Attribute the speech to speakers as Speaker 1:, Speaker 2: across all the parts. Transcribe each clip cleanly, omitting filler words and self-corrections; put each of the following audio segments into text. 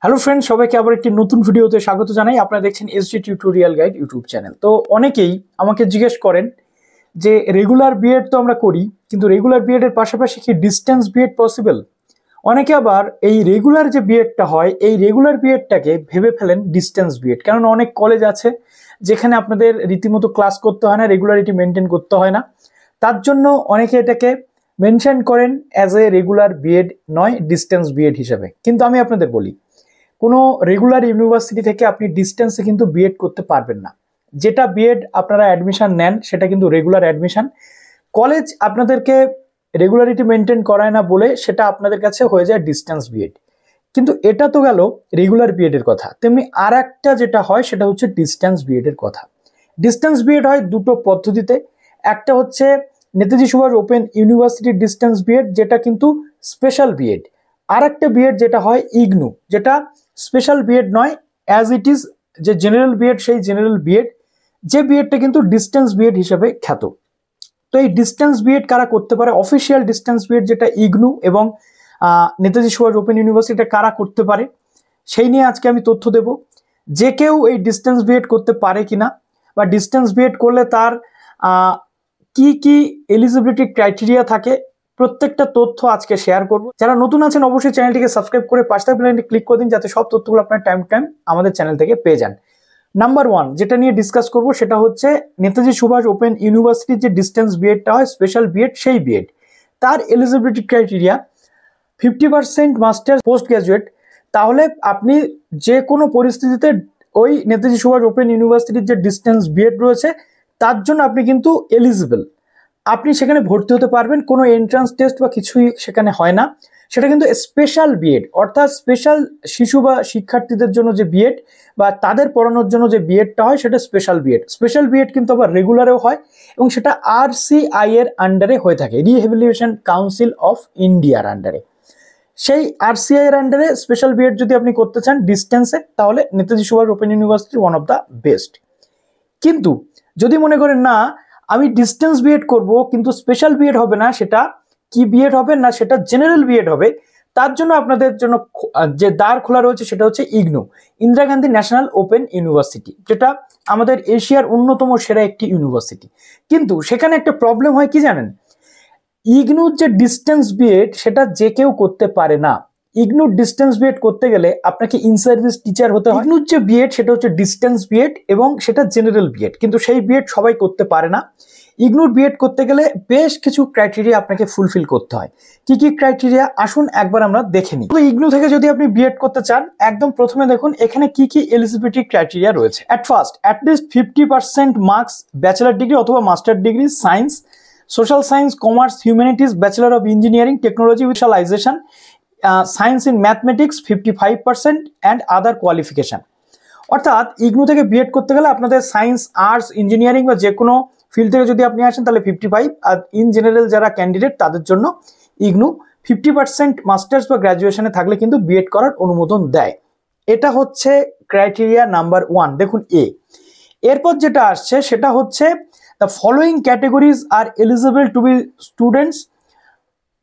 Speaker 1: Hello friends, সবাইকে আবার একটি নতুন ভিডিওতে স্বাগত জানাই। আপনারা দেখছেন SD tutorial guide YouTube channel. তো অনেকেই আমাকে জিজ্ঞেস করেন যে রেগুলার বিএড তো আমরা করি, কিন্তু রেগুলার বিএড এর পাশাপাশি কি ডিস্টেন্স বিএড পসিবল? অনেকে আবার এই রেগুলার যে বিএডটা হয়, এই রেগুলার বিএডটাকে ভেবে ফেলেন ডিস্টেন্স বিএড। কারণ অনেক কলেজ আছে যেখানে আপনাদের রীতিমতো ক্লাস করতে হয় না, রেগুলারিটি মেনটেন করতে হয় না, তার জন্য অনেকে এটাকে মেনশন করেন অ্যাজ এ রেগুলার বিএড নয়, ডিস্টেন্স বিএড হিসেবে। কিন্তু আমি আপনাদের বলি, কোনো রেগুলার ইউনিভার্সিটি থেকে আপনি ডিস্টেন্সে কিন্তু বিএড করতে পারবেন না। যেটা বিএড আপনারা অ্যাডমিশন নেন সেটা কিন্তু রেগুলার অ্যাডমিশন। কলেজ আপনাদেরকে রেগুলারিটি মেনটেন করায় না বলে সেটা আপনাদের কাছে হয়ে যায় ডিস্টেন্স বিএড। কিন্তু এটা তো গেল রেগুলার বিএড এর কথা, তেমনি আর একটা যেটা হয় সেটা হচ্ছে ডিস্টেন্স বিএড এর কথা। ডিস্টেন্স বিএড হয় দুটো পদ্ধতিতে। একটা হচ্ছে Netaji Subhas Open University distance B Ed, যেটা কিন্তু স্পেশাল বিএড। আর একটা বিএড যেটা হয় ইগনু, যেটা স্পেশাল বিএড নয়, অ্যাজ ইট ইজ যে জেনারেল বিএড, সেই জেনারেল বিএড, যে বিএডটা কিন্তু ডিস্টেন্স বিএড হিসেবে খ্যাত। তো এই ডিস্টেন্স বিএড কারা করতে পারে? অফিসিয়াল ডিস্টেন্স বিএড যেটা ইগনু এবং নেতাজি সুভাষ ওপেন ইউনিভার্সিটি কারা করতে পারে সেই নিয়ে আজকে আমি তথ্য দেব। যে কেউ এই ডিস্টেন্স বিএড করতে পারে কিনা, বা ডিস্টেন্স বিএড করলে তার কি কি এলিজিবিলিটি ক্রাইটেরিয়া থাকে, প্রত্যেকটা তথ্য আজকে শেয়ার করব। যারা নতুন আছেন অবশ্যই চ্যানেলটিকে সাবস্ক্রাইব করে পাশে থাকা বেল আইকনে ক্লিক করে দিন, যাতে সব তথ্যগুলো আপনার টাইম আমাদের চ্যানেল থেকে পেয়ে যান। নাম্বার 1 যেটা নিয়ে ডিসকাস করব সেটা হচ্ছে নেতাজি সুভাষ ওপেন ইউনিভার্সিটির যে ডিস্টেন্স বিএডটা হয়, স্পেশাল বিএড, সেই বিএড তার eligibility criteria 50% masters post graduate. তাহলে আপনি যে কোনো পরিস্থিতিতে ওই নেতাজি সুভাষ ওপেন ইউনিভার্সিটির যে ডিস্টেন্স বিএড রয়েছে তার জন্য আপনি কিন্তু এলিজিবল, আপনি সেখানে ভর্তি হতে পারবেন। কোনো এন্ট্রান্স টেস্ট বা কিছুই সেখানে হয় না। সেটা কিন্তু স্পেশাল বিএড, অর্থাৎ স্পেশাল শিশু বা শিক্ষার্থীদের জন্য যে বিএড বা তাদের পড়ানোর জন্য যে বিএডটা হয় সেটা স্পেশাল বিএড। স্পেশাল বিএড কিন্তু আবার রেগুলারেও হয় এবং সেটা RCI এর আন্ডারে হয়ে থাকে, রিহ্যাবিলিটেশন কাউন্সিল অফ ইন্ডিয়ার আন্ডারে। সেই RCI এর আন্ডারে স্পেশাল বিএড যদি আপনি করতে চান ডিস্টেন্সে, তাহলে Netaji Subhas Open University one of the best. কিন্তু যদি মনে করেন না আমি ডিস্টেন্স বিএড করব কিন্তু স্পেশাল বিএড হবে না, সেটা কি বিএড হবে না, সেটা জেনারেল বিএড হবে, তার জন্য আপনাদের জন্য যে দ্বার খোলা রয়েছে সেটা হচ্ছে IGNOU, Indira Gandhi national open university, যেটা আমাদের এশিয়ার অন্যতম সেরা একটি ইউনিভার্সিটি। কিন্তু সেখানে একটা প্রবলেম হয় কি জানেন, ইগনুর যে ডিস্টেন্স বিএড সেটা যে কেউ করতে পারে না। ইগনুর ডিস্টেন্স বিএড করতে গেলে আপনাকে ইন সার্ভিস টিচার হতে হয়। ইগনুর যে বিএড সেটা হচ্ছে ডিস্টেন্স বিএড এবং সেটা জেনারেল বিএড, কিন্তু সেই বিএড সবাই করতে পারে না। ইগনুর বিএড করতে গেলে বেশ কিছু ক্রাইটেরিয়া আপনাকে ফুলফিল করতে হয়। কি কি ক্রাইটেরিয়া আসুন একবার আমরা দেখে নিই। তো ইগনু থেকে যদি আপনি বিএড করতে চান, একদম প্রথমে দেখুন এখানে কি কি এলিজিবিলিটি ক্রাইটেরিয়া রয়েছে। At first at least 50% marks bachelor degree অথবা master degree science, social science, commerce, humanities, bachelor of engineering technology visualisation, science in mathematics 55% and other qualification. অর্থাৎ ইগনু থেকে বিএড করতে গেলে আপনাদের সায়েন্স, আর্টস, ইঞ্জিনিয়ারিং বা যে কোনো ফিল্ড থেকে যদি আপনি আসেন তাহলে 55, আর ইন জেনারেল যারা ক্যান্ডিডেট তাদের জন্য ইগনু 50% মাস্টার্স বা গ্র্যাজুয়েশনে থাকলে কিন্তু বিএড করার অনুমোদন দেয়। এটা হচ্ছে ক্রাইটেরিয়া নাম্বার 1। দেখুন এরপর যেটা আসছে সেটা হচ্ছে the following categories are eligible to be students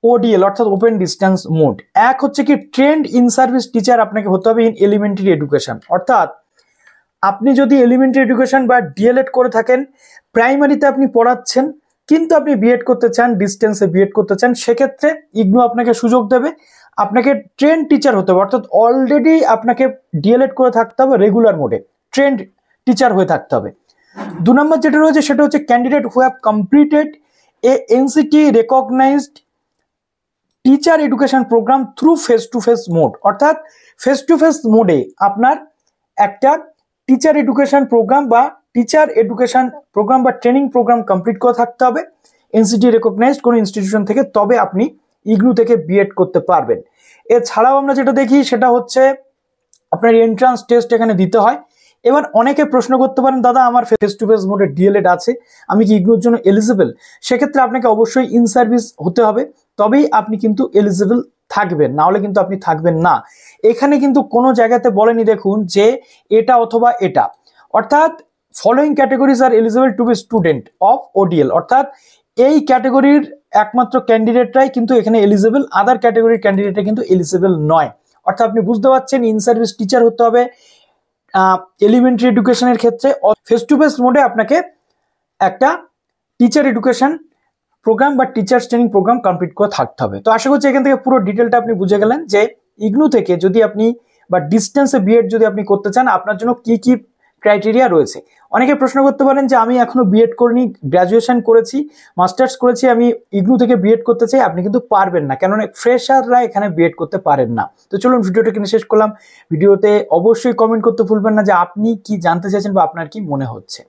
Speaker 1: ODL অর্থাৎ ওপেন ডিস্টেন্স মোড। এক হচ্ছে কি ট্রেন্ড ইন সার্ভিস টিচার আপনাকে হতে হবে ইন এলিমেন্টারি এডুকেশন, অর্থাৎ আপনি যদি এলিমেন্টারি এডুকেশন বা ডিএলএড করে থাকেন, প্রাইমারিতে আপনি পড়াচ্ছেন কিন্তু আপনি বিএড করতে চান, ডিস্টেন্সে বিএড করতে চান, সেক্ষেত্রে ইগনু আপনাকে সুযোগ দেবে। আপনাকে ট্রেন্ড টিচার হতে হবে, অর্থাৎ অলরেডি আপনাকে ডিএলএড করে থাকতে হবে, রেগুলার মোডে ট্রেন্ড টিচার হয়ে থাকতে হবে। 2 নম্বর যেটা রয়েছে সেটা হচ্ছে candidate who have completed a NCT recognised teacher education programme through face to face mode, অর্থাৎ ফেস টু ফেস মোডে আপনার একটা টিচার এডুকেশন প্রোগ্রাম বা ট্রেনিং প্রোগ্রাম কমপ্লিট করে থাকতে হবে NCT রেকগনাইজড কোনো ইনস্টিটিউশন থেকে, তবে আপনি ইগনু থেকে বিএড করতে পারবেন। এছাড়াও আমরা যেটা দেখি সেটা হচ্ছে আপনার এন্ট্রান্স টেস্ট এখানে দিতে হয়। এবার অনেকে প্রশ্ন করতে পারেন, দাদা আমার ফেস টু ফেস মোডে ডিএলএড আছে, আমি কি ইগনুর জন্য এলিজিবল? সেক্ষেত্রে আপনাকে অবশ্যই ইন সার্ভিস হতে হবে, তবেই আপনি কিন্তু এলিজিবল থাকবেন, না হলে কিন্তু আপনি থাকবেন না। এখানে কিন্তু কোনো জায়গাতে বলেনি দেখুন যে এটা অথবা এটা, অর্থাৎ following categories are eligible to be student of ODL, অর্থাৎ এই ক্যাটেগরির একমাত্র ক্যান্ডিডেটরাই কিন্তু এখানে এলিজিবল, আদার ক্যাটেগরির ক্যান্ডিডেটরা কিন্তু এলিজিবল নয়। অর্থাৎ আপনি বুঝতে পারছেন ইন সার্ভিস টিচার হতে হবে এলিমেন্টারি এডুকেশনের ক্ষেত্রে। ফেস টু ফেস মোডে আপনাকে একটা টিচার এডুকেশন প্রোগ্রাম বা টিচার্স ট্রেনিং প্রোগ্রাম কমপ্লিট করে থাকতে হবে। তো আশা করছি এখান থেকে পুরো ডিটেলটা আপনি বুঝে গেলেন যে ইগনু থেকে যদি আপনি বা ডিস্টেন্সে বিএড যদি আপনি করতে চান আপনার জন্য কি কি ক্রাইটেরিয়া রয়েছে। অনেকে প্রশ্ন করতে পারেন যে আমি এখনো বিএড করিনি, গ্র্যাজুয়েশন করেছি, মাস্টার্স করেছি, আমি ইগনু থেকে বিএড করতে চাই। আপনি কিন্তু পারবেন না, কেননা ফ্রেশাররা এখানে বিএড করতে পারেন না। তো চলুন ভিডিওটা কিনে শেষ করলাম। ভিডিওতে অবশ্যই কমেন্ট করতে ভুলবেন না যে আপনি কি জানতে চাইছেন বা আপনার কি মনে হচ্ছে।